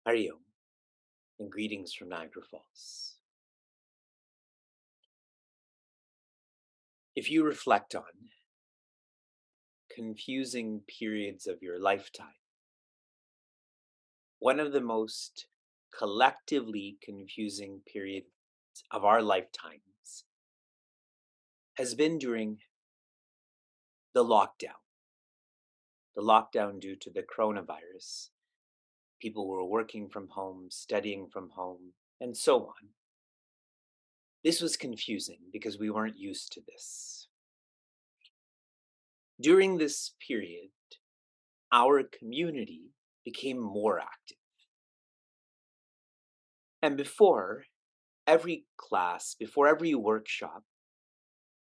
Ariom, and greetings from Niagara Falls. If you reflect on confusing periods of your lifetime, one of the most collectively confusing periods of our lifetimes has been during the lockdown. The lockdown due to the coronavirus. People were working from home, studying from home, and so on. This was confusing because we weren't used to this. During this period, our community became more active. And before every class, before every workshop,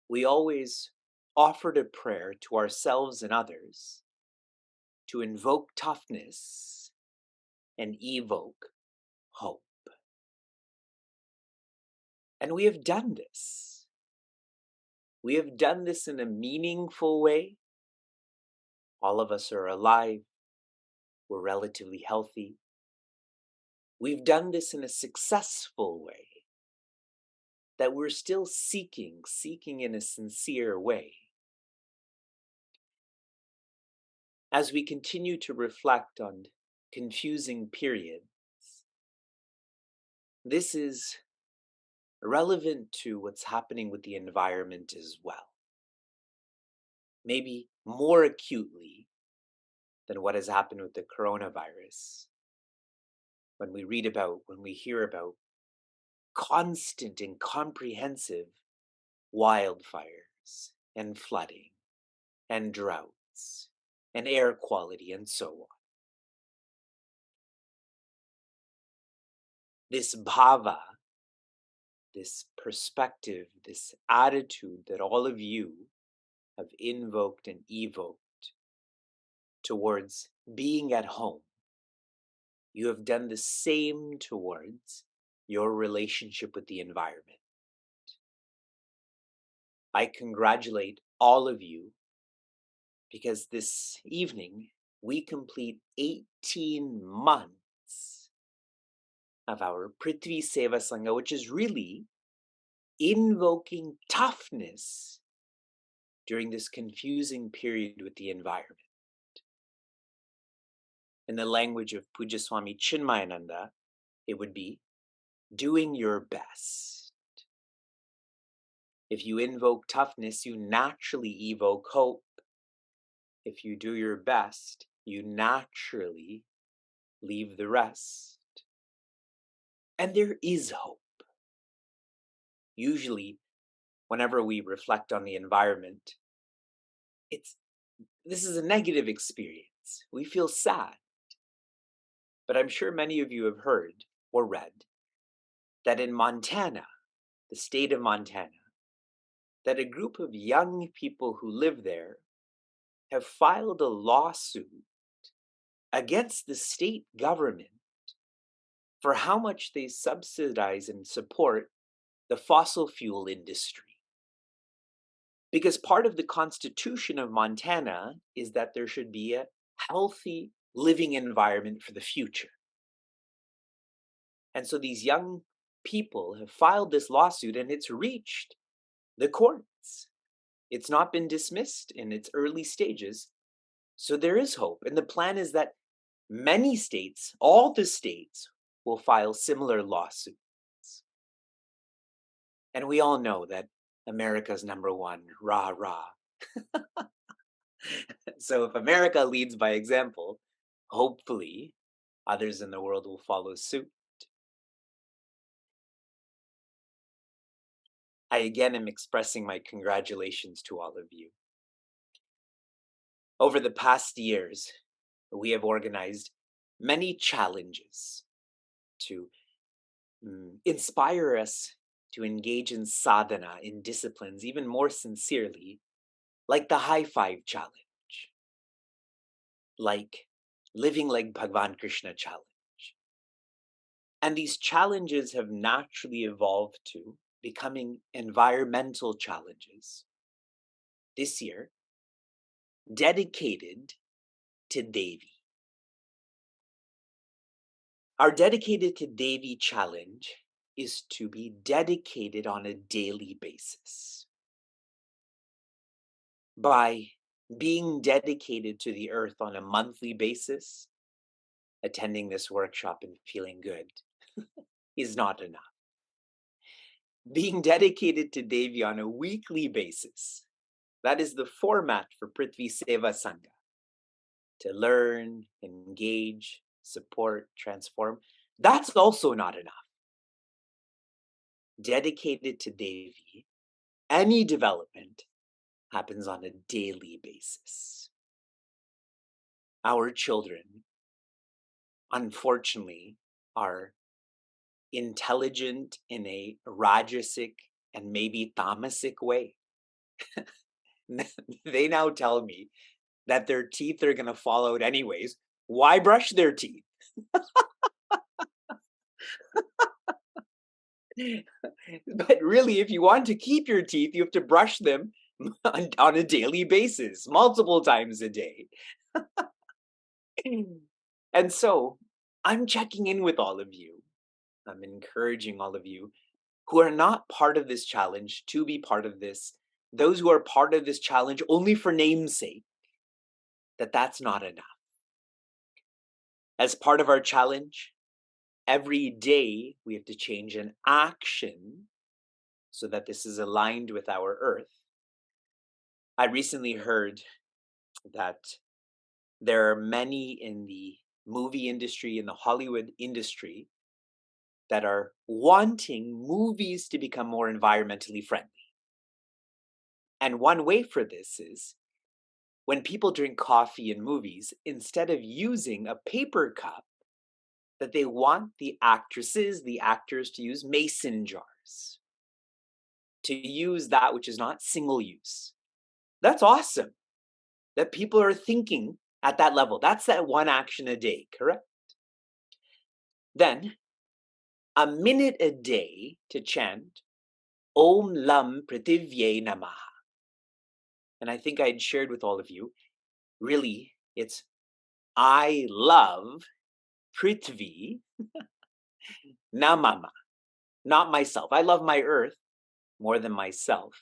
we always offered a prayer to ourselves and others to invoke toughness and evoke hope. And we have done this. We have done this in a meaningful way. All of us are alive. We're relatively healthy. We've done this in a successful way that we're still seeking in a sincere way. As we continue to reflect on confusing periods, this is relevant to what's happening with the environment as well. Maybe more acutely than what has happened with the coronavirus. When we hear about constant and comprehensive wildfires and flooding and droughts and air quality and so on. This bhava, this perspective, this attitude that all of you have invoked and evoked towards being at home, you have done the same towards your relationship with the environment. I congratulate all of you because this evening we complete 18 months of our Prthvi Sevasanga, which is really invoking toughness during this confusing period with the environment. In the language of Puja Swami Chinmayananda, it would be doing your best. If you invoke toughness, you naturally evoke hope. If you do your best, you naturally leave the rest. And there is hope. Usually, whenever we reflect on the environment, this is a negative experience. We feel sad. But I'm sure many of you have heard or read that in Montana, the state of Montana, that a group of young people who live there have filed a lawsuit against the state government for how much they subsidize and support the fossil fuel industry. Because part of the Constitution of Montana is that there should be a healthy living environment for the future. And so these young people have filed this lawsuit and it's reached the courts. It's not been dismissed in its early stages. So there is hope. And the plan is that many states, all the states, will file similar lawsuits. And we all know that America's number one, rah, rah. So if America leads by example, hopefully others in the world will follow suit. I again am expressing my congratulations to all of you. Over the past years, we have organized many challenges to inspire us to engage in sadhana, in disciplines, even more sincerely, like the High Five Challenge, like Living like Bhagwan Krishna Challenge. And these challenges have naturally evolved to becoming environmental challenges. This year, dedicated to Devi. Our Dedicated to Devi challenge is to be dedicated on a daily basis. By being dedicated to the earth on a monthly basis, attending this workshop and feeling good is not enough. Being dedicated to Devi on a weekly basis, that is the format for Prthvi Sevasanga. To learn, engage, support, transform, that's also not enough. Dedicated to Devi, any development happens on a daily basis. Our children, unfortunately, are intelligent in a rajasic and maybe tamasic way. They now tell me that their teeth are going to fall out anyways. Why brush their teeth? But really, if you want to keep your teeth, you have to brush them on a daily basis, multiple times a day. And so I'm checking in with all of you. I'm encouraging all of you who are not part of this challenge to be part of this. Those who are part of this challenge only for name's sake, that's not enough. As part of our challenge, every day we have to change an action so that this is aligned with our earth. I recently heard that there are many in the movie industry, in the Hollywood industry, that are wanting movies to become more environmentally friendly. And one way for this is when people drink coffee in movies, instead of using a paper cup, that they want the actresses, the actors to use mason jars, to use that which is not single use. That's awesome that people are thinking at that level. That's that one action a day, correct? Then, a minute a day to chant Om Lam Prthivye Namaha. And I think I'd shared with all of you, really, it's I love Prithvi Namama, not myself. I love my earth more than myself.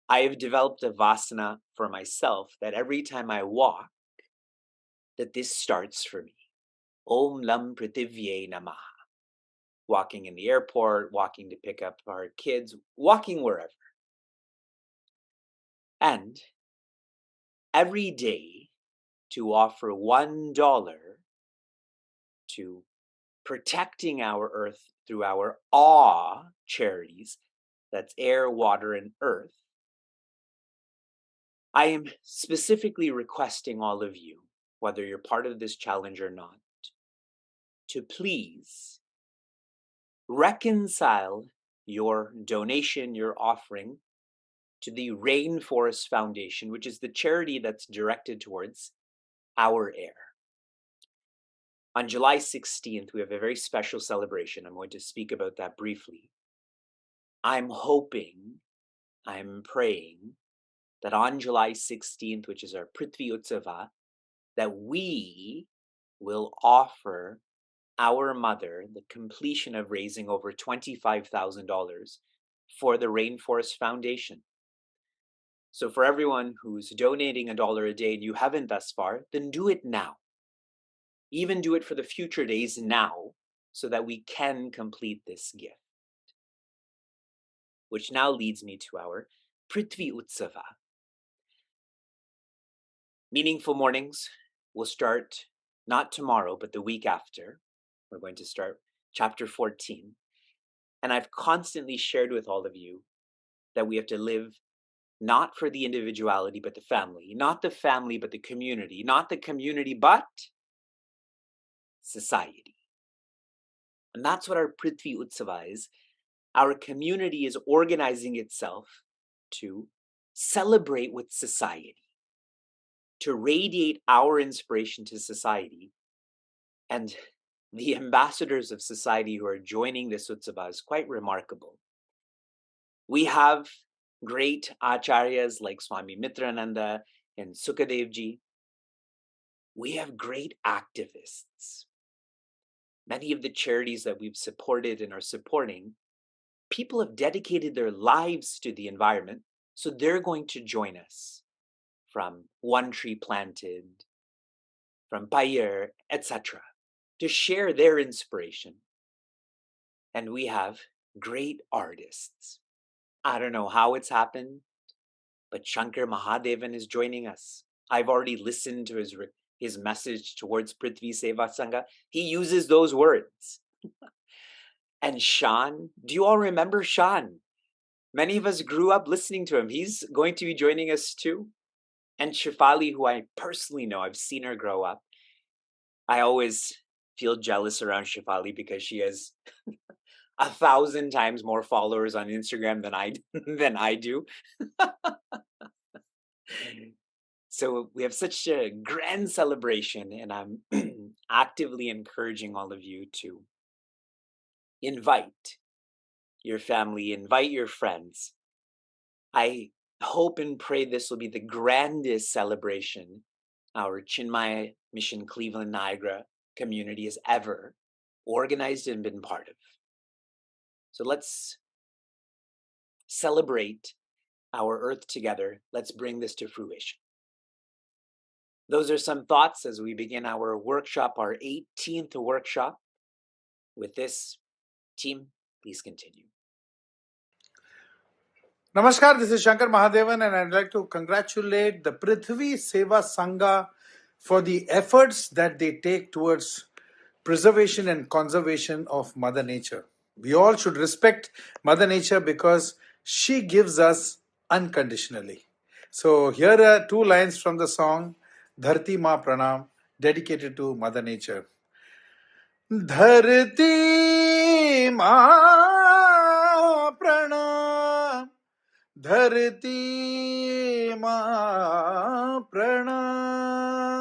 I have developed a vasana for myself that every time I walk, that this starts for me. Om Lam Prithivye Namaha. Walking in the airport, walking to pick up our kids, walking wherever. And every day to offer $1 to protecting our earth through our awe charities, that's air, water, and earth. I am specifically requesting all of you, whether you're part of this challenge or not, to please reconcile your donation, your offering, to the Rainforest Foundation, which is the charity that's directed towards our air. On July 16th, we have a very special celebration. I'm going to speak about that briefly. I'm hoping, I'm praying that on July 16th, which is our Prthvi Utsava, that we will offer our mother the completion of raising over $25,000 for the Rainforest Foundation. So for everyone who's donating $1 a day and you haven't thus far, then do it now. Even do it for the future days now, so that we can complete this gift. Which now leads me to our Prthvi Utsava. Meaningful mornings will start not tomorrow, but the week after. We're going to start chapter 14. And I've constantly shared with all of you that we have to live not for the individuality, but the family. Not the family, but the community. Not the community, but society. And that's what our Prthvi Utsava is. Our community is organizing itself to celebrate with society, to radiate our inspiration to society. And the ambassadors of society who are joining this Utsava is quite remarkable. We have great acharyas like Swami Mitrananda and Sukadevji. We have great activists. Many of the charities that we've supported and are supporting, people have dedicated their lives to the environment, so they're going to join us from One Tree Planted, from Bayer, etc., to share their inspiration. And we have great artists. I don't know how it's happened, but Shankar Mahadevan is joining us. I've already listened to his message towards Prithvi Sevasanga. He uses those words. And Shan, do you all remember Shan? Many of us grew up listening to him. He's going to be joining us too. And Shifali, who I personally know, I've seen her grow up. I always feel jealous around Shifali because she has 1,000 times more followers on Instagram than I do. So we have such a grand celebration, and I'm actively encouraging all of you to invite your family, invite your friends. I hope and pray this will be the grandest celebration our Chinmaya Mission Cleveland Niagara community has ever organized and been part of. So let's celebrate our earth together. Let's bring this to fruition. Those are some thoughts as we begin our workshop, our 18th workshop. With this, team, please continue. Namaskar, this is Shankar Mahadevan, and I'd like to congratulate the Prthvi Sevasanga for the efforts that they take towards preservation and conservation of Mother Nature. We all should respect Mother Nature because she gives us unconditionally. So here are two lines from the song Dharti Ma Pranam, dedicated to Mother Nature. धरती माँ प्रणाम, धरती माँ प्रणाम.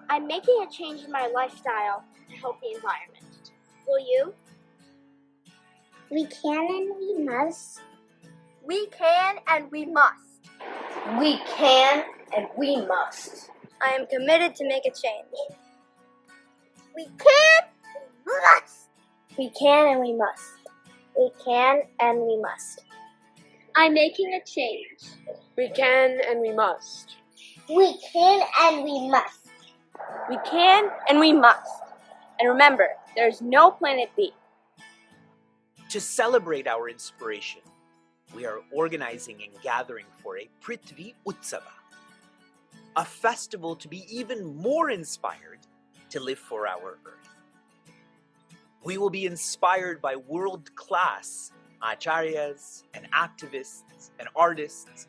I'm making a change in my lifestyle to help the environment. Will you? We can and we must. We can and we must. We can and we must. I am committed to make a change. We can, we must. We can and we must. We can and we must. I'm making a change. We can and we must. We can and we must. We can and we must. And remember, there's no planet B. To celebrate our inspiration, we are organizing and gathering for a Prithvi Utsava, a festival to be even more inspired to live for our earth. We will be inspired by world-class acharyas and activists and artists.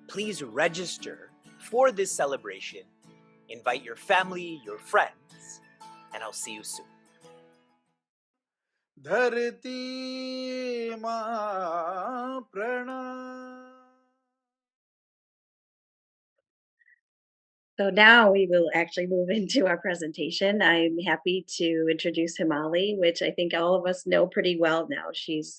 Please register for this celebration. Invite your family, your friends, and I'll see you soon. धरती माँ प्रणाम. So now we will actually move into our presentation. I'm happy to introduce Himali, which I think all of us know pretty well now. She's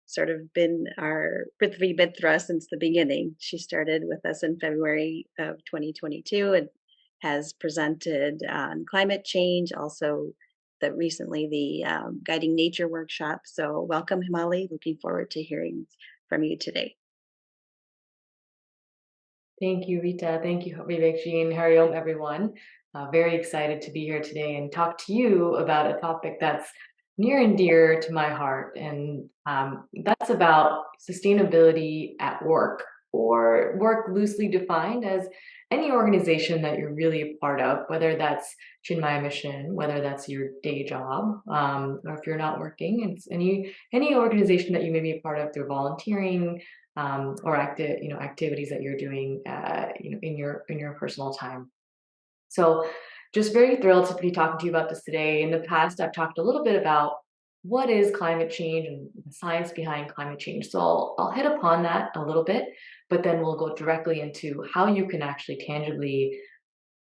sort of been our Prithvi Mitra since the beginning. She started with us in February of 2022, and has presented on climate change, also recently the Guiding Nature workshop. So welcome, Himali. Looking forward to hearing from you today. Thank you, Rita. Thank you, Vivekji, and Hariom, everyone. Very excited to be here today and talk to you about a topic that's near and dear to my heart, and that's about sustainability at work, or work loosely defined as any organization that you're really a part of, whether that's Chinmaya Mission, whether that's your day job, or if you're not working, it's any organization that you may be a part of through volunteering, or activities that you're doing, in your personal time. So, just very thrilled to be talking to you about this today. In the past, I've talked a little bit about what is climate change and the science behind climate change. So I'll hit upon that a little bit, but then we'll go directly into how you can actually tangibly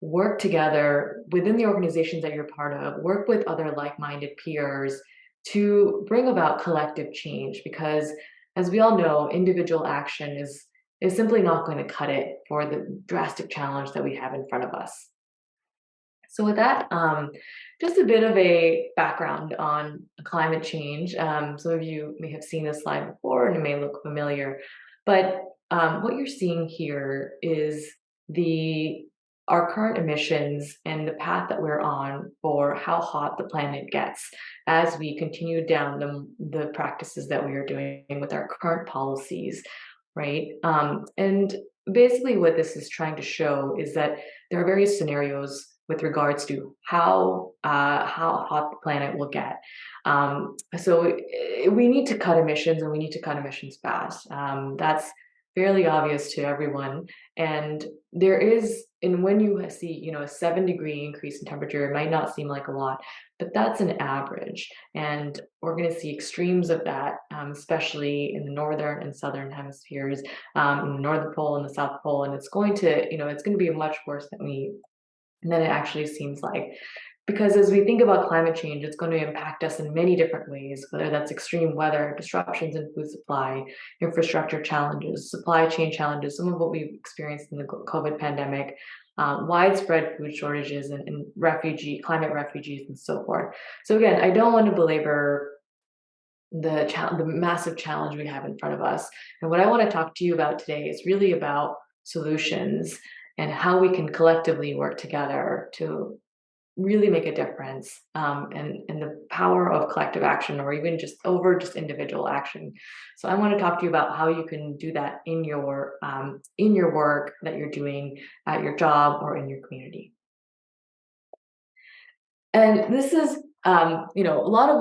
work together within the organizations that you're part of, work with other like-minded peers to bring about collective change. Because as we all know, individual action is simply not going to cut it for the drastic challenge that we have in front of us. So with that, just a bit of a background on climate change. Some of you may have seen this slide before and it may look familiar, but what you're seeing here is our current emissions and the path that we're on for how hot the planet gets as we continue down the practices that we are doing with our current policies, right? And basically what this is trying to show is that there are various scenarios with regards to how hot the planet will get. So we need to cut emissions, and we need to cut emissions fast. That's fairly obvious to everyone. And when you see, a 7-degree increase in temperature, it might not seem like a lot, but that's an average. And we're going to see extremes of that, especially in the northern and southern hemispheres, in the Northern Pole and the South Pole. And it's going to be much worse than it actually seems like. Because as we think about climate change, it's going to impact us in many different ways, whether that's extreme weather, disruptions in food supply, infrastructure challenges, supply chain challenges, some of what we've experienced in the COVID pandemic, widespread food shortages and climate refugees and so forth. So again, I don't want to belabor the massive challenge we have in front of us. And what I want to talk to you about today is really about solutions and how we can collectively work together to really make a difference, and the power of collective action, or even just individual action. So I want to talk to you about how you can do that in your work that you're doing at your job or in your community. And this is, a lot of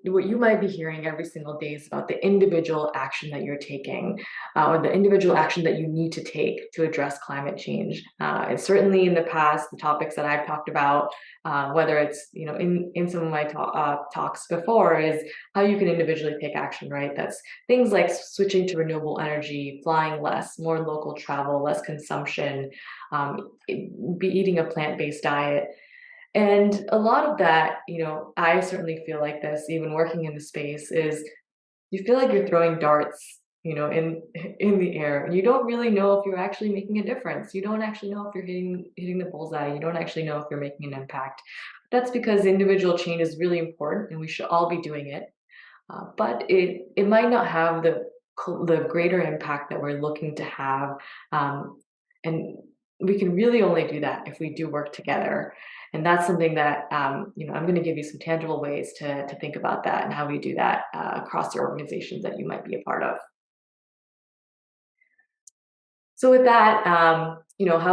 what you might be hearing every single day is about the individual action that you're taking, or the individual action that you need to take to address climate change. And certainly in the past, the topics that I've talked about, whether it's, in some of my talks before, is how you can individually take action, right? That's things like switching to renewable energy, flying less, more local travel, less consumption, be eating a plant-based diet. And a lot of that, I certainly feel like this, even working in the space, is you feel like you're throwing darts, in the air, and you don't really know if you're actually making a difference. You don't actually know if you're hitting the bullseye. You don't actually know if you're making an impact. That's because individual change is really important, and we should all be doing it. But it might not have the greater impact that we're looking to have, and we can really only do that if we do work together. And that's something that, I'm going to give you some tangible ways to think about that and how we do that across the organizations that you might be a part of. So with that, how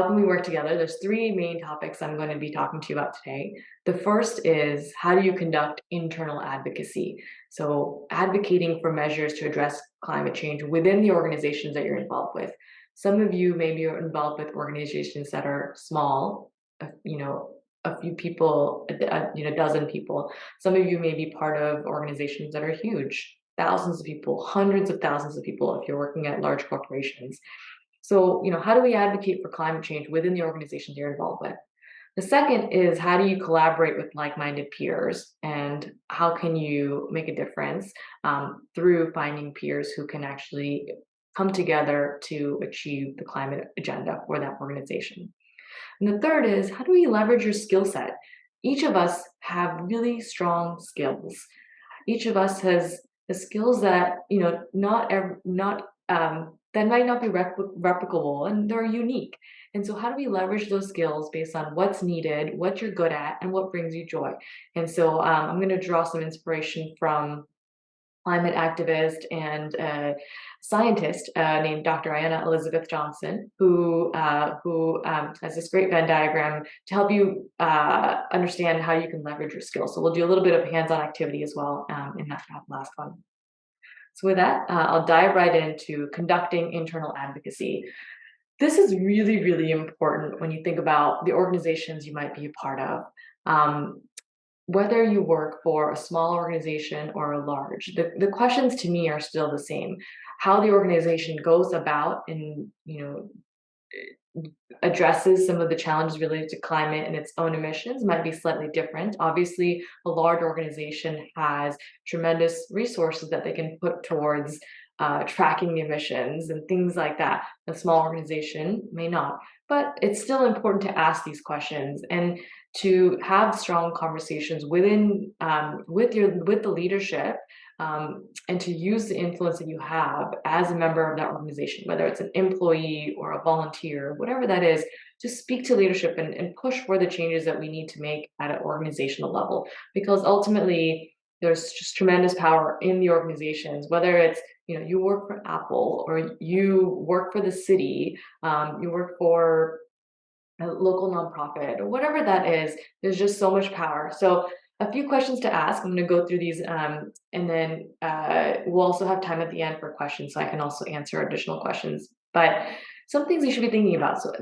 can we work together? There's 3 main topics I'm going to be talking to you about today. The first is, how do you conduct internal advocacy? So advocating for measures to address climate change within the organizations that you're involved with. Some of you may be involved with organizations that are small, a few people, a dozen people. Some of you may be part of organizations that are huge, thousands of people, hundreds of thousands of people if you're working at large corporations. So, how do we advocate for climate change within the organizations you're involved with? The second is, how do you collaborate with like-minded peers, and how can you make a difference through finding peers who can actually come together to achieve the climate agenda for that organization? And the third is, how do we leverage your skill set? Each of us have really strong skills. Each of us has the skills that, that might not be replicable, and they're unique. And so how do we leverage those skills based on what's needed, what you're good at, and what brings you joy? And so I'm going to draw some inspiration from climate activist and scientist named Dr. Ayanna Elizabeth Johnson, who has this great Venn diagram to help you understand how you can leverage your skills. So we'll do a little bit of hands-on activity as well in that last one. So with that, I'll dive right into conducting internal advocacy. This is really, really important when you think about the organizations you might be a part of. Whether you work for a small organization or a large, the questions to me are still the same. How the organization goes about and addresses some of the challenges related to climate and its own emissions might be slightly different. Obviously, a large organization has tremendous resources that they can put towards tracking the emissions and things like that. A small organization may not, but it's still important to ask these questions and to have strong conversations within with the leadership, and to use the influence that you have as a member of that organization, whether it's an employee or a volunteer, whatever that is, to speak to leadership and push for the changes that we need to make at an organizational level. Because ultimately, there's just tremendous power in the organizations, whether it's you work for Apple or you work for the city, you work for a local nonprofit or whatever that is. There's just so much power. So a few questions to ask. I'm going to go through these, and then we'll also have time at the end for questions, so I can also answer additional questions. But some things you should be thinking about. So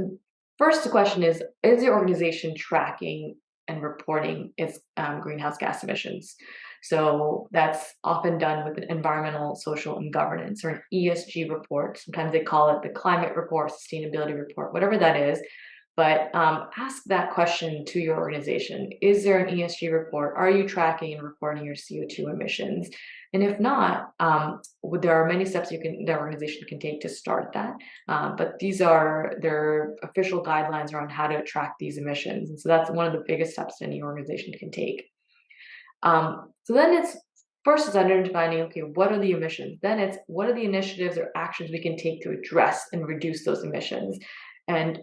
first, the question is the organization tracking and reporting its greenhouse gas emissions? So that's often done with an environmental, social, and governance, or an ESG report. Sometimes they call it the climate report, sustainability report, whatever that is. But ask that question to your organization. Is there an ESG report? Are you tracking and reporting your CO2 emissions? And if not, there are many steps the organization can take to start that. But these are their official guidelines around how to track these emissions. And so that's one of the biggest steps any organization can take. So then first is identifying, okay, what are the emissions? Then it's what are the initiatives or actions we can take to address and reduce those emissions? And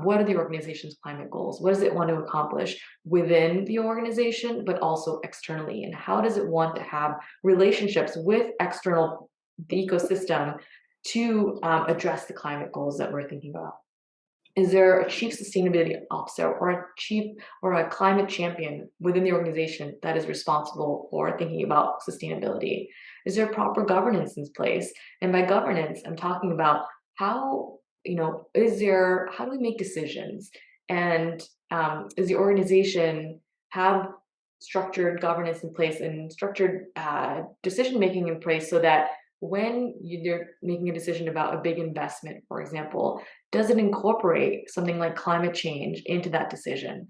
what are the organization's climate goals? What does it want to accomplish within the organization, but also externally? And how does it want to have relationships with the ecosystem to address the climate goals that we're thinking about? Is there a chief sustainability officer or a climate champion within the organization that is responsible for thinking about sustainability? Is there proper governance in place? And by governance, I'm talking about how do we make decisions? And does the organization have structured governance in place and structured decision-making in place so that when you're making a decision about a big investment, for example, does it incorporate something like climate change into that decision?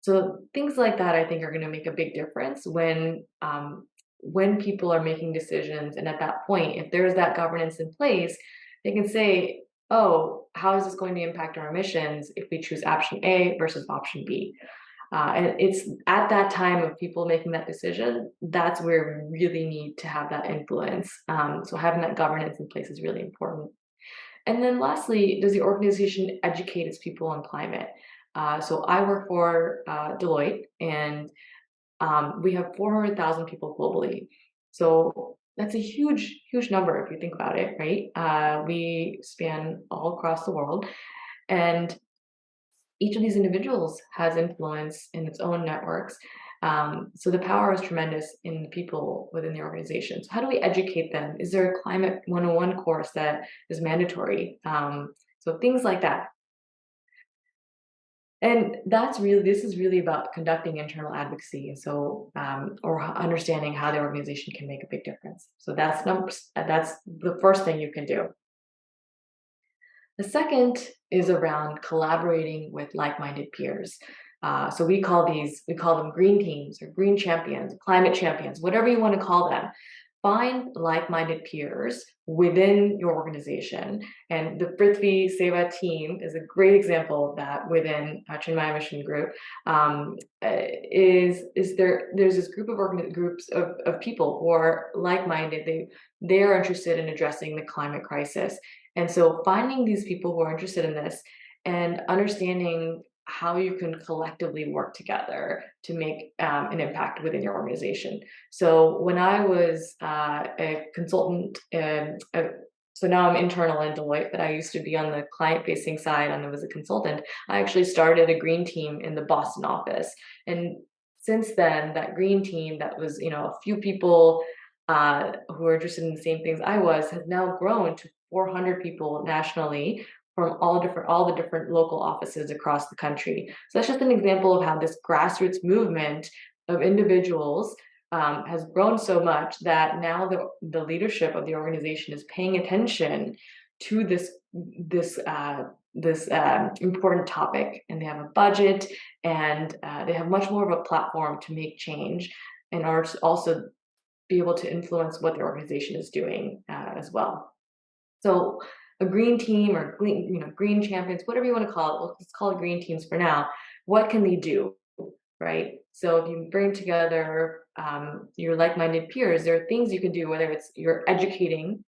So things like that, I think, are going to make a big difference when people are making decisions. And at that point, if there's that governance in place, they can say, oh, how is this going to impact our emissions if we choose option A versus option B? And it's at that time of people making that decision, that's where we really need to have that influence. So having that governance in place is really important. And then lastly, does the organization educate its people on climate? So I work for Deloitte, and we have 400,000 people globally. So that's a huge, huge number if you think about it, right? We span all across the world, and each of these individuals has influence in its own networks. So the power is tremendous in the people within the organization. So how do we educate them? Is there a climate 101 course that is mandatory? So things like that. And this is really about conducting internal advocacy. So, or understanding how the organization can make a big difference. So that's the first thing you can do. The second is around collaborating with like-minded peers. So we call them green teams or green champions, climate champions, whatever you want to call them. find like-minded peers within your organization. And the Prthvi Seva team is a great example of that within Chinmaya Mission Group. There's this group of groups of people who are like-minded. They are interested in addressing the climate crisis. And so finding these people who are interested in this and understanding how you can collectively work together to make an impact within your organization. So when I was a consultant, so now I'm internal in Deloitte, but I used to be on the client-facing side and I was a consultant. I actually started a green team in the Boston office. And since then, that green team that was, a few people who are interested in the same things I was, has now grown to 400 people nationally from all the different local offices across the country. So that's just an example of how this grassroots movement of individuals has grown so much that now the leadership of the organization is paying attention to this important topic, and they have a budget, and they have much more of a platform to make change in order to also be able to influence what the organization is doing as well. So a green team or green champions, whatever you want to call it, let's call it green teams for now. What can they do, right? So if you bring together your like-minded peers, there are things you can do, whether it's you're educating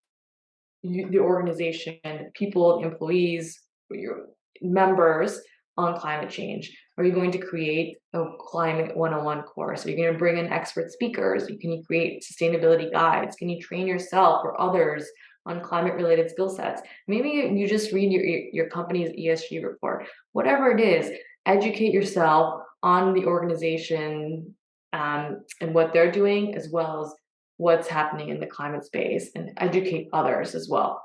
the organization, people, employees, your members on climate change. Are you going to create a climate 101 course? Are you going to bring in expert speakers? Can you create sustainability guides? Can you train yourself or others on climate-related skill sets? Maybe you just read your company's ESG report. Whatever it is, educate yourself on the organization and what they're doing, as well as what's happening in the climate space, and educate others as well.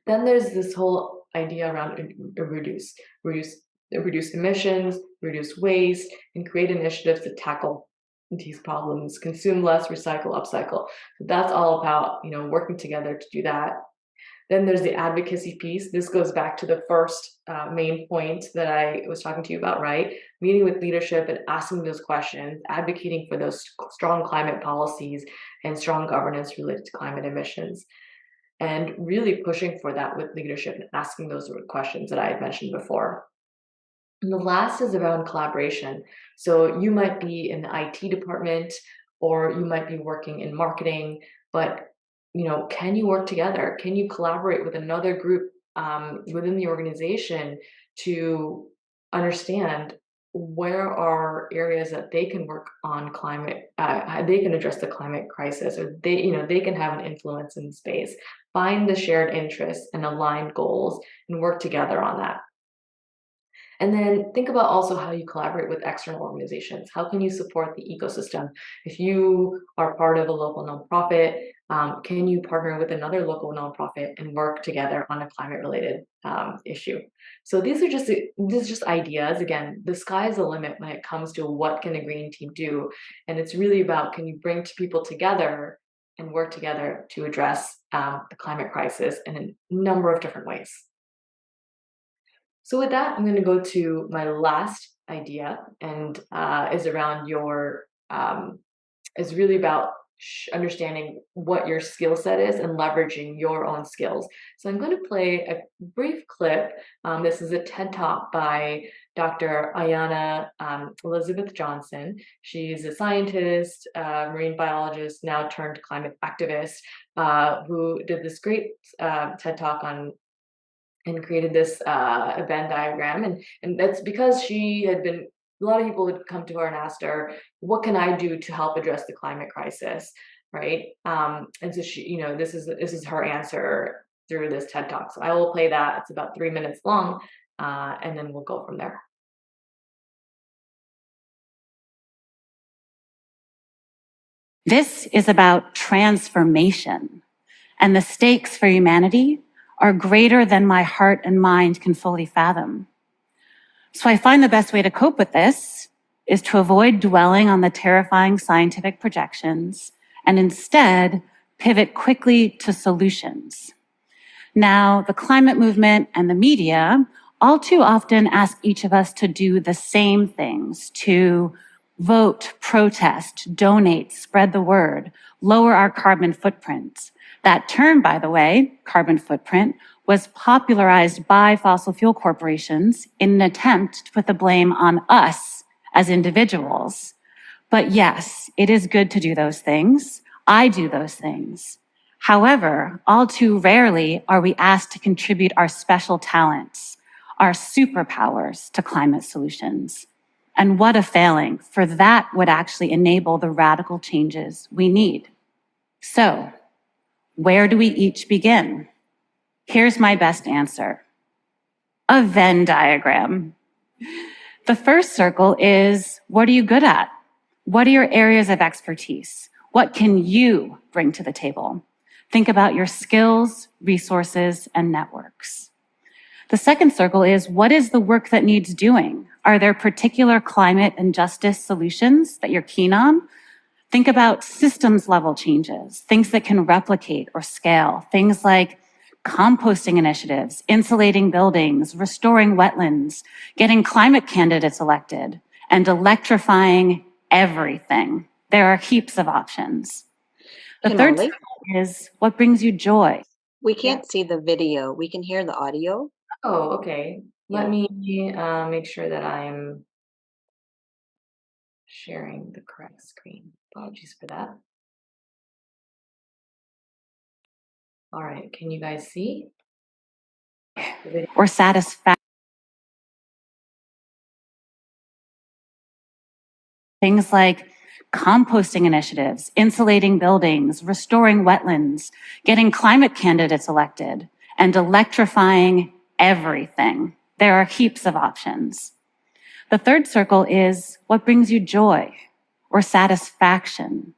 Then there's this whole idea around reduce emissions, reduce waste, and create initiatives to tackle these problems, consume less, recycle, upcycle. So that's all about, working together to do that. Then there's the advocacy piece. This goes back to the first main point that I was talking to you about, right? Meeting with leadership and asking those questions, advocating for those strong climate policies and strong governance related to climate emissions, and really pushing for that with leadership and asking those questions that I had mentioned before. And the last is around collaboration. So you might be in the IT department, or you might be working in marketing, but can you work together? Can you collaborate with another group within the organization to understand where are areas that they can work on climate, they can address the climate crisis, or they can have an influence in space. Find the shared interests and aligned goals and work together on that. And then think about also how you collaborate with external organizations. How can you support the ecosystem? If you are part of a local nonprofit, can you partner with another local nonprofit and work together on a climate-related issue? So these are just ideas. Again, the sky is the limit when it comes to what can a green team do, and it's really about, can you bring people together and work together to address the climate crisis in a number of different ways. So with that, I'm going to go to my last idea, and is around is really about understanding what your skill set is and leveraging your own skills. So I'm going to play a brief clip. This is a TED Talk by Dr. Ayanna Elizabeth Johnson. She's a scientist, marine biologist, now turned climate activist, who did this great TED Talk and created this Venn diagram. And that's because she had been, a lot of people would come to her and ask her, what can I do to help address the climate crisis, right? And so she, this is her answer through this TED Talk. So I will play that. It's about 3 minutes long, and then we'll go from there. This is about transformation, and the stakes for humanity are greater than my heart and mind can fully fathom. So I find the best way to cope with this is to avoid dwelling on the terrifying scientific projections and instead pivot quickly to solutions. Now, the climate movement and the media all too often ask each of us to do the same things, to Vote, protest, donate, spread the word, lower our carbon footprint. That term, by the way, carbon footprint, was popularized by fossil fuel corporations in an attempt to put the blame on us as individuals. But yes, it is good to do those things. I do those things. However, all too rarely are we asked to contribute our special talents, our superpowers to climate solutions. And what a failing, for that would actually enable the radical changes we need. So, where do we each begin? Here's my best answer. A Venn diagram. The first circle is, what are you good at? What are your areas of expertise? What can you bring to the table? Think about your skills, resources, and networks. The second circle is, what is the work that needs doing? Are there particular climate and justice solutions that you're keen on? Think about systems level changes, things that can replicate or scale, things like composting initiatives, insulating buildings, restoring wetlands, getting climate candidates elected, and electrifying everything. There are heaps of options. The third Himali, circle is, what brings you joy? we can't see the video. We can hear the audio. Oh, okay. Let Yeah. me make sure that I'm sharing the correct screen. Apologies for that. All right, can you guys see? Or satisfaction? Things like composting initiatives, insulating buildings, restoring wetlands, getting climate candidates elected, and electrifying everything. There are heaps of options. The third circle is, what brings you joy or satisfaction?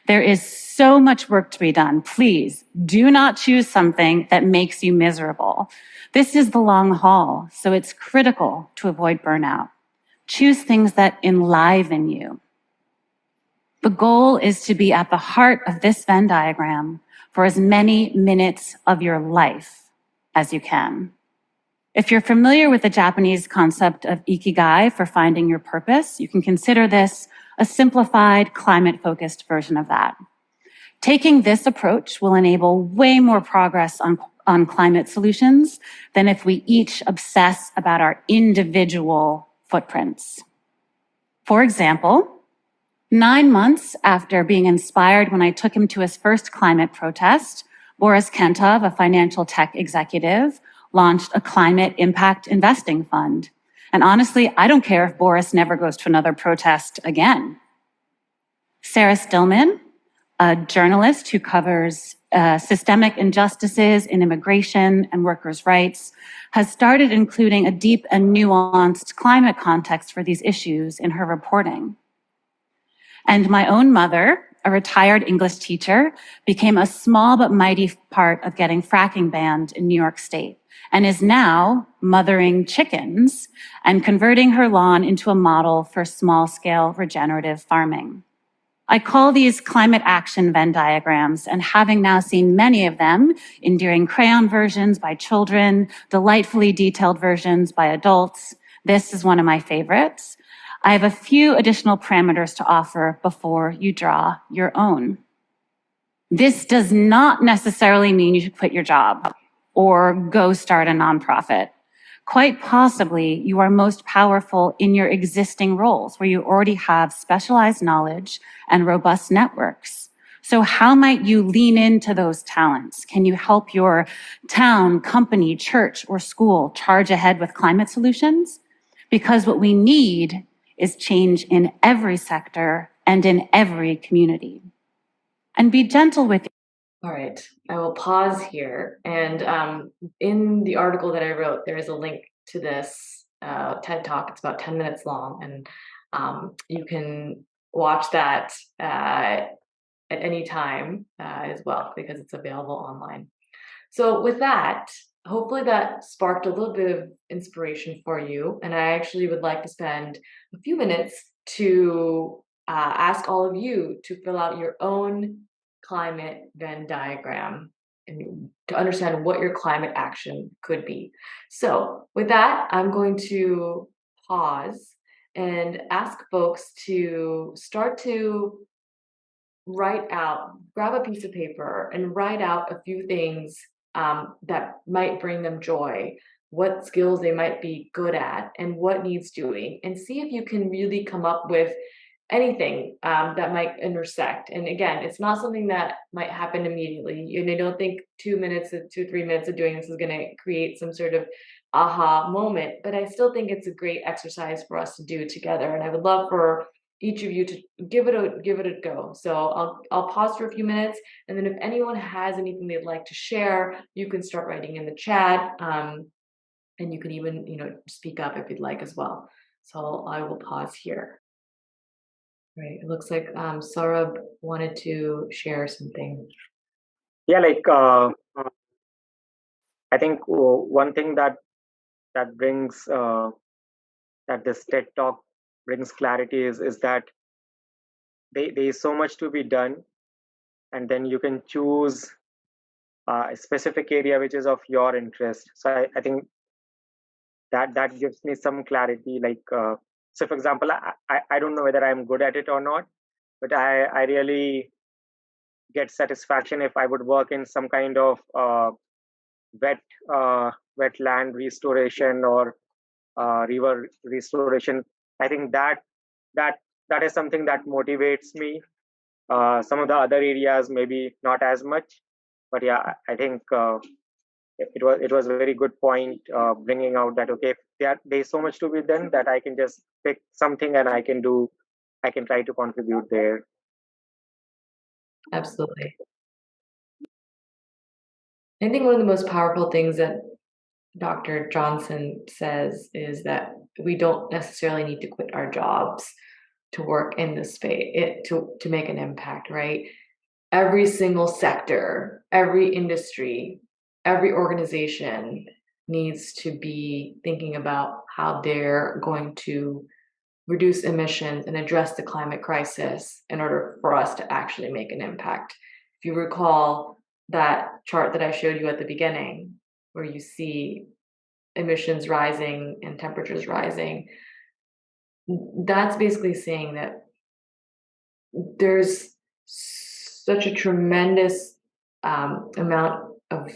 There is so much work to be done. Please do not choose something that makes you miserable. This is the long haul, so it's critical to avoid burnout. Choose things that enliven you. The goal is to be at the heart of this Venn diagram for as many minutes of your life as you can. If you're familiar with the Japanese concept of ikigai for finding your purpose, you can consider this a simplified, climate-focused version of that. Taking this approach will enable way more progress on climate solutions than if we each obsess about our individual footprints. For example, 9 months after being inspired when I took him to his first climate protest, Boris Kentov, a financial tech executive, launched a climate impact investing fund. And honestly, I don't care if Boris never goes to another protest again. Sarah Stillman, a journalist who covers systemic injustices in immigration and workers' rights, has started including a deep and nuanced climate context for these issues in her reporting. And my own mother, a retired English teacher, became a small but mighty part of getting fracking banned in New York State and is now mothering chickens and converting her lawn into a model for small-scale regenerative farming. I call these climate action Venn diagrams, and having now seen many of them, endearing crayon versions by children, delightfully detailed versions by adults, this is one of my favorites. I have a few additional parameters to offer before you draw your own. This does not necessarily mean you should quit your job or go start a nonprofit. Quite possibly, you are most powerful in your existing roles where you already have specialized knowledge and robust networks. So how might you lean into those talents? Can you help your town, company, church, or school charge ahead with climate solutions? Because what we need is change in every sector and in every community. And be gentle with. All right, I will pause here. And in the article that I wrote, there is a link to this TED Talk. It's about 10 minutes long, and you can watch that at any time as well, because it's available online. So with that, hopefully that sparked a little bit of inspiration for you. And I actually would like to spend a few minutes to ask all of you to fill out your own climate Venn diagram and to understand what your climate action could be. So with that, I'm going to pause and ask folks to start to grab a piece of paper and write out a few things that might bring them joy, what skills they might be good at, and what needs doing, and see if you can really come up with anything that might intersect. And again, it's not something that might happen immediately. I don't think 2 minutes or 3 minutes of doing this is going to create some sort of aha moment, but I still think it's a great exercise for us to do together. And I would love for each of you to give it a go. So I'll pause for a few minutes, and then if anyone has anything they'd like to share, you can start writing in the chat, and you can even speak up if you'd like as well. So I will pause here. Right. It looks like Saurabh wanted to share something. Yeah, I think one thing that brings that this TED talk brings clarity is that there is so much to be done, and then you can choose a specific area which is of your interest. So I think that gives me some clarity. So for example, I don't know whether I'm good at it or not, but I really get satisfaction if I would work in some kind of wet wetland restoration or river restoration. I think that that is something that motivates me. Some of the other areas maybe not as much, but yeah, I think it was a very good point, bringing out that okay, there's so much to be done that I can just pick something and I can try to contribute there. Absolutely. I think one of the most powerful things that Dr. Johnson says is that we don't necessarily need to quit our jobs to work in this space, to make an impact, right? Every single sector, every industry, every organization needs to be thinking about how they're going to reduce emissions and address the climate crisis in order for us to actually make an impact. If you recall that chart that I showed you at the beginning, where you see emissions rising and temperatures rising, that's basically saying that there's such a tremendous amount of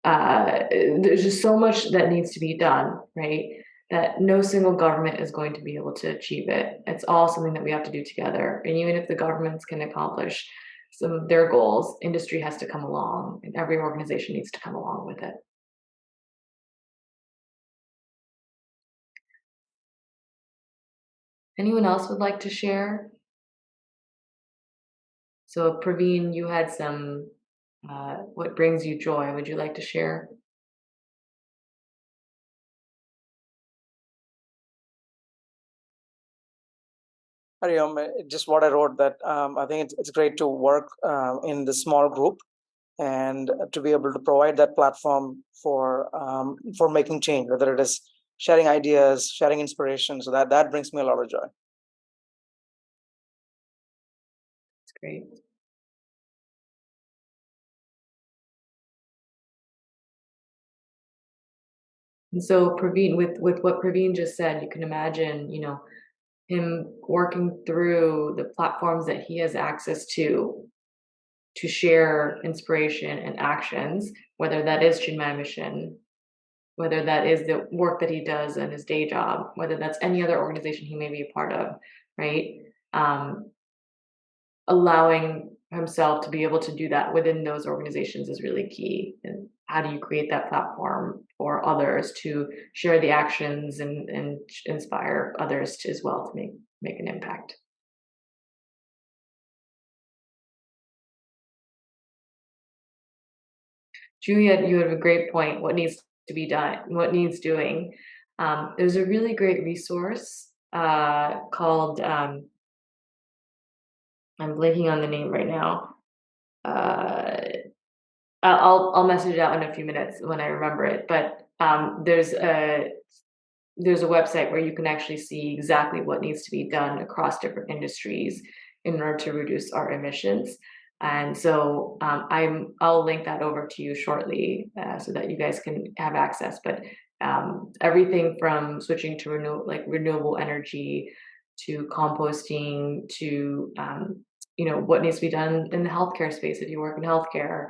there's just so much that needs to be done, right? That no single government is going to be able to achieve it. It's all something that we have to do together. And even if the governments can accomplish some of their goals, industry has to come along, and every organization needs to come along with it. Anyone else would like to share? So Praveen, you had some, what brings you joy? Would you like to share? Just what I wrote, that I think it's great to work in this small group and to be able to provide that platform for making change, whether it is sharing ideas, sharing inspiration. So that brings me a lot of joy. That's great. And so Praveen, with what Praveen just said, you can imagine, him working through the platforms that he has access to share inspiration and actions, whether that is Chinmay Mission, whether that is the work that he does in his day job, whether that's any other organization he may be a part of, right? Allowing himself to be able to do that within those organizations is really key. And how do you create that platform for others to share the actions and inspire others to, as well, to make an impact? Juliet, you have a great point. What needs to be done? What needs doing? There's a really great resource called, I'm blanking on the name right now. I'll message it out in a few minutes when I remember it. But there's a website where you can actually see exactly what needs to be done across different industries in order to reduce our emissions. And so I'll link that over to you shortly so that you guys can have access. But everything from switching to renewable energy to composting to what needs to be done in the healthcare space if you work in healthcare.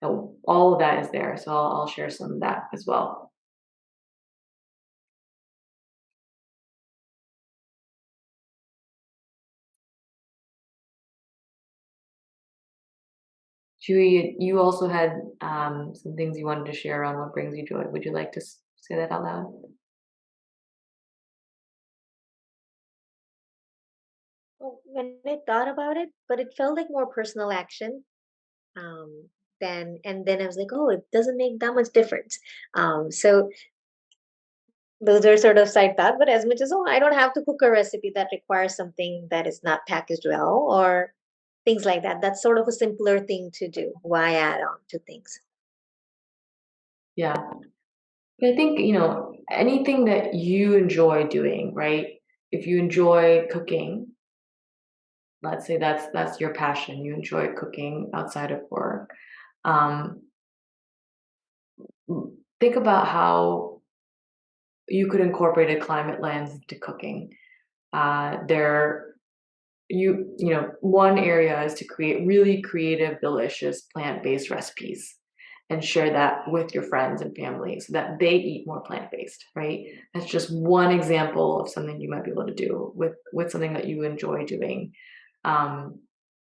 All of that is there. So I'll share some of that as well. Chewy, you also had some things you wanted to share on what brings you joy. Would you like to say that out loud? Well, when I thought about it, but it felt like more personal action. Um, and then I was like, oh, it doesn't make that much difference. So those are sort of side thought, but as much as, oh, I don't have to cook a recipe that requires something that is not packaged well or things like that. That's sort of a simpler thing to do. Why add on to things? Yeah. But I think, anything that you enjoy doing, right? If you enjoy cooking, let's say that's your passion, you enjoy cooking outside of work. Um, think about how you could incorporate a climate lens into cooking. One area is to create really creative, delicious plant-based recipes and share that with your friends and family so that they eat more plant-based, right? That's just one example of something you might be able to do with something that you enjoy doing.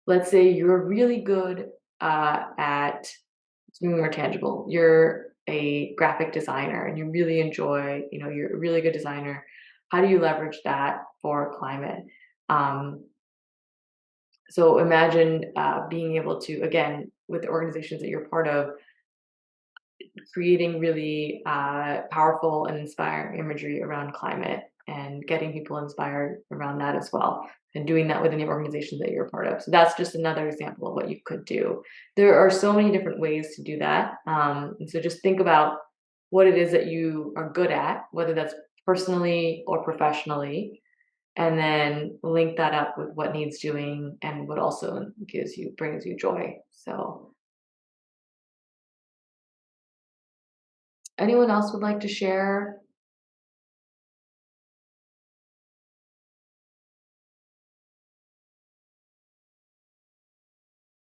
Let's say you're really good at something more tangible. You're a graphic designer and you really enjoy, you're a really good designer. How do you leverage that for climate? So imagine being able to, again, with the organizations that you're part of, creating really powerful and inspiring imagery around climate and getting people inspired around that as well, and doing that within the organizations that you're a part of. So that's just another example of what you could do. There are so many different ways to do that. And so just think about what it is that you are good at, whether that's personally or professionally, and then link that up with what needs doing and what also brings you joy. So anyone else would like to share?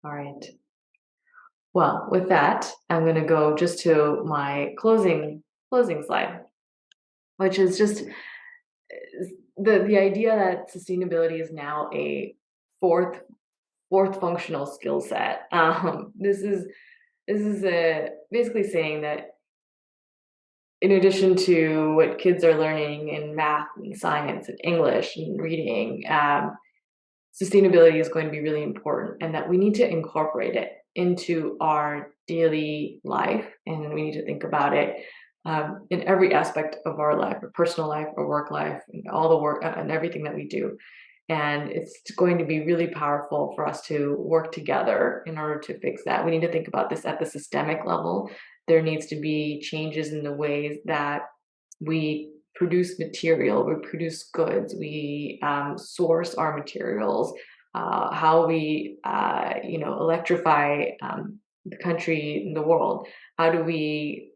All right. Well, with that, I'm going to go just to my closing slide, which is just the idea that sustainability is now a fourth functional skill set. This is basically saying that in addition to what kids are learning in math and science and English and reading, sustainability is going to be really important, and that we need to incorporate it into our daily life, and we need to think about it in every aspect of our life, our personal life, our work life, and all the work and everything that we do. And it's going to be really powerful for us to work together in order to fix that. We need to think about this at the systemic level. There needs to be changes in the ways that we produce material, we produce goods, we source our materials, how we, electrify the country and the world. How do we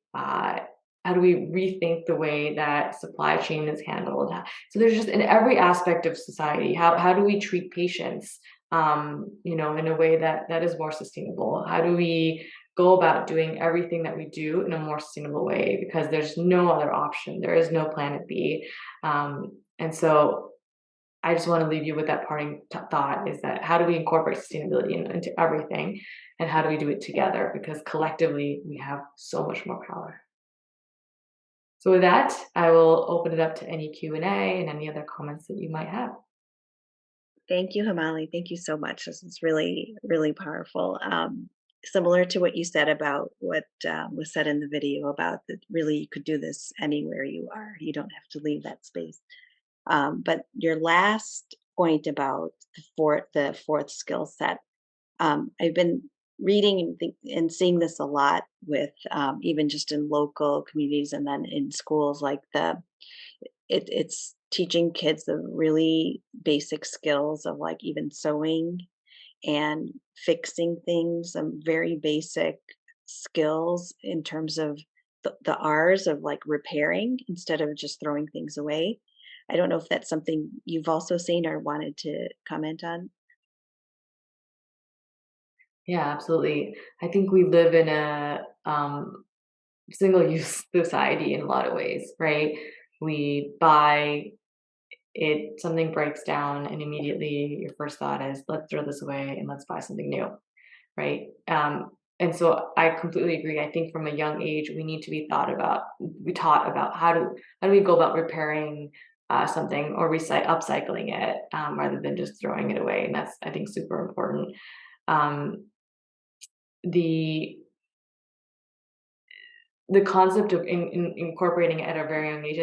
rethink the way that supply chain is handled? So there's just in every aspect of society, how do we treat patients, in a way that is more sustainable? How do we go about doing everything that we do in a more sustainable way, because there's no other option. There is no planet B. And so I just want to leave you with that parting thought, is that how do we incorporate sustainability into everything, and how do we do it together? Because collectively we have so much more power. So with that, I will open it up to any Q&A and any other comments that you might have. Thank you, Himali. Thank you so much. This is really, really powerful. Similar to what you said about what was said in the video about that, really you could do this anywhere you are. You don't have to leave that space. But your last point about the fourth skill set, I've been reading and seeing this a lot with even just in local communities and then in schools, like it's teaching kids the really basic skills of like even sewing and fixing things, some very basic skills in terms of the R's of like repairing instead of just throwing things away. I don't know if that's something you've also seen or wanted to comment on. Yeah, absolutely. I think we live in a single-use society in a lot of ways, right? We buy it, something breaks down, and immediately your first thought is, let's throw this away and let's buy something new, right? And so I completely agree. I think from a young age, we need to be taught about how do we go about repairing something or upcycling it rather than just throwing it away. And that's, I think, super important. Um, the the concept of incorporating it at a very young age,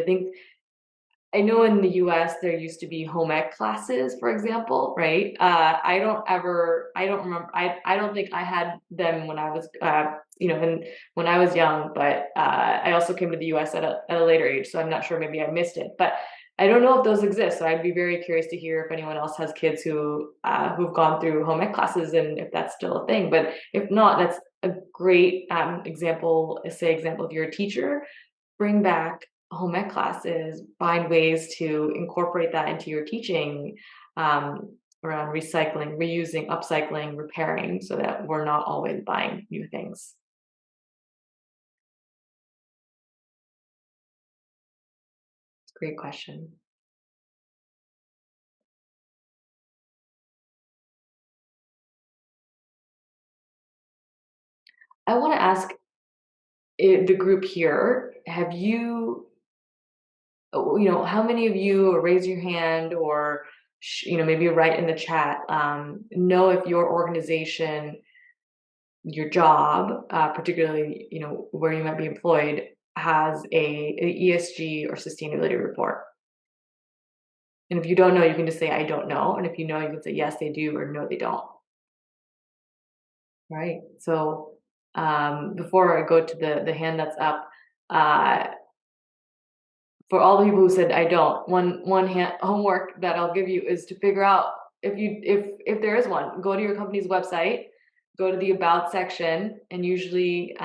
I know in the US there used to be home ec classes, for example, right? I don't remember, I don't think I had them when I was, when I was young, but I also came to the US at a later age, so I'm not sure, maybe I missed it, but I don't know if those exist. So I'd be very curious to hear if anyone else has kids who've gone through home ec classes and if that's still a thing. But if not, that's a great example. If you're a teacher, bring back home ec classes, find ways to incorporate that into your teaching around recycling, reusing, upcycling, repairing, so that we're not always buying new things. It's a great question. I want to ask the group here, have you, how many of you, or raise your hand, or maybe write in the chat, know if your organization, your job, particularly where you might be employed, has an ESG or sustainability report. And if you don't know, you can just say I don't know, and if you know, you can say yes they do or no they don't. Right. So before I go to the hand that's up, for all the people who said I don't, one homework that I'll give you is to figure out if there is one. Go to your company's website, go to the about section, and usually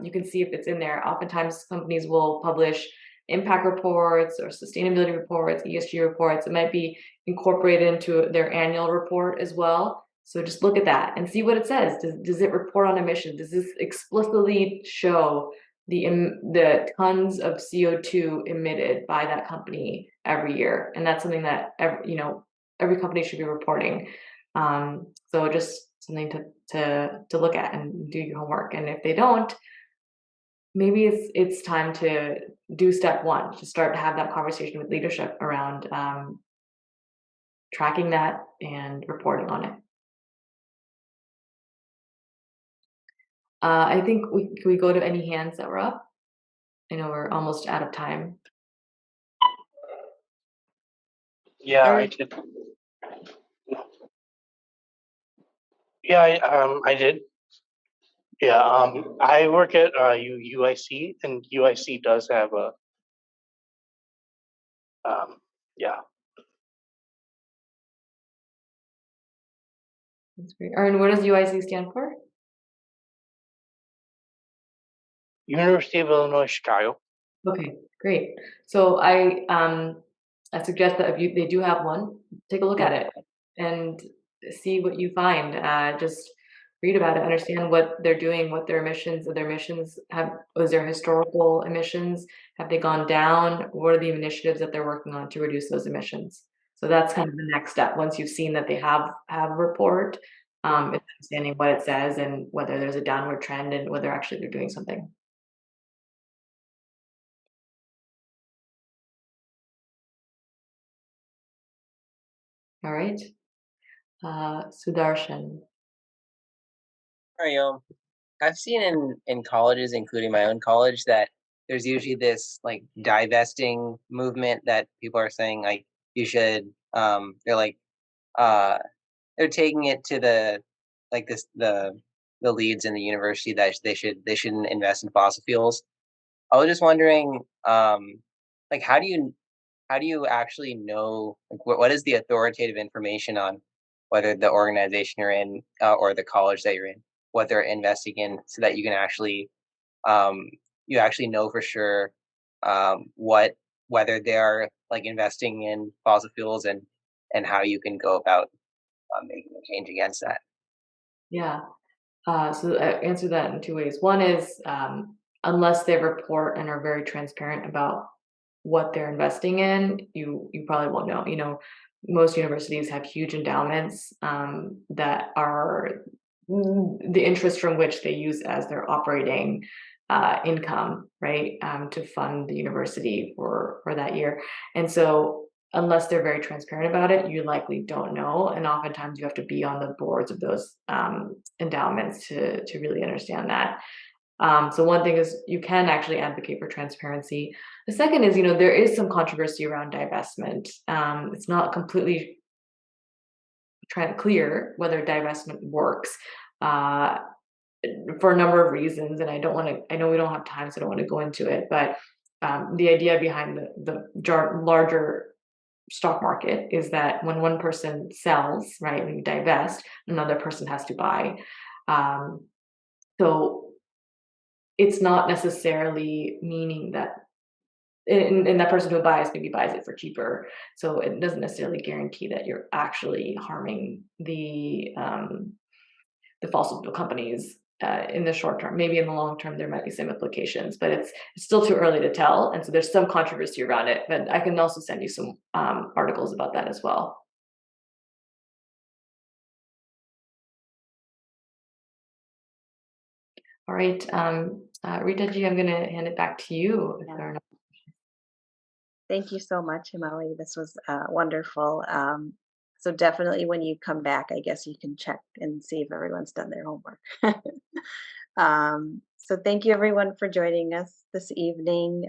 you can see if it's in there. Oftentimes companies will publish impact reports or sustainability reports, ESG reports. It might be incorporated into their annual report as well. So just look at that and see what it says. Does it report on emissions? Does this explicitly show the tons of CO2 emitted by that company every year? And that's something that every company should be reporting. So just something to look at and do your homework. And if they don't, maybe it's time to do step one, to start to have that conversation with leadership around tracking that and reporting on it. I think can we go to any hands that were up? I know we're almost out of time. Yeah, I did. Yeah, I did. Yeah, I work at UIC, and UIC does have a, yeah. That's great. And what does UIC stand for? University of Illinois Chicago. Okay, great. So I suggest that if they do have one, take a look at it and see what you find. Just read about it, understand what they're doing, what their emissions was their historical emissions? Have they gone down? What are the initiatives that they're working on to reduce those emissions? So that's kind of the next step. Once you've seen that they have a report, it's understanding what it says and whether there's a downward trend and whether actually they're doing something. All right. Sudarshan. I've seen in colleges, including my own college, that there's usually this like divesting movement that people are saying like you should they're like they're taking it to the leads in the university that they shouldn't invest in fossil fuels. I was just wondering like how do you actually know, like, what is the authoritative information on whether the organization you're in or the college that you're in, what they're investing in, so that you can actually you actually know for sure whether they're like investing in fossil fuels and how you can go about making a change against that. Yeah. So I answer that in two ways. One is unless they report and are very transparent about what they're investing in, you probably won't know. You know, most universities have huge endowments that are the interest from which they use as their operating income, right, to fund the university for that year. And so unless they're very transparent about it, you likely don't know. And oftentimes you have to be on the boards of those endowments to really understand that. So one thing is you can actually advocate for transparency. The second is, you know, there is some controversy around divestment. It's not completely clear whether divestment works for a number of reasons. And I don't want to, I know we don't have time, so I don't want to go into it. But the idea behind the larger stock market is that when one person sells, right, when you divest, another person has to buy. So it's not necessarily meaning that and that person who buys maybe buys it for cheaper. So it doesn't necessarily guarantee that you're actually harming the fossil fuel companies in the short term. Maybe in the long term there might be some implications, but it's still too early to tell. And so there's some controversy around it. But I can also send you some articles about that as well. All right, Rita G, I'm going to hand it back to you. If there are no Thank you so much, Himali. This was wonderful. So definitely when you come back, I guess you can check and see if everyone's done their homework. So thank you everyone for joining us this evening.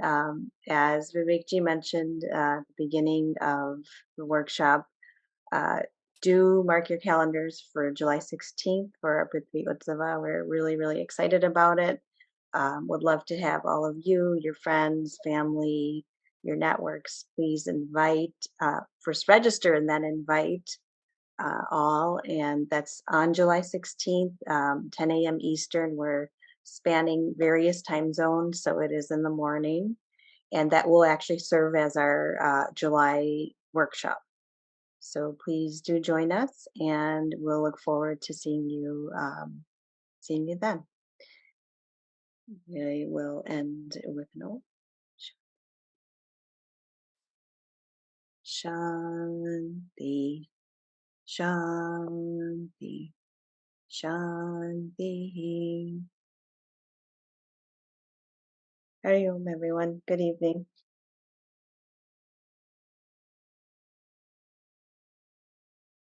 As Vivekji mentioned at the beginning of the workshop, do mark your calendars for July 16th for our Prithvi Utsava. We're really, really excited about it. Would love to have all of you, your friends, family, your networks. Please invite, first register and then invite all. And that's on July 16th, 10 a.m. Eastern. We're spanning various time zones, so it is in the morning. And that will actually serve as our July workshop. So please do join us, and we'll look forward to seeing you then. I will end with an old Shanti, Shanti, Shanti. Hari Om, everyone. Good evening.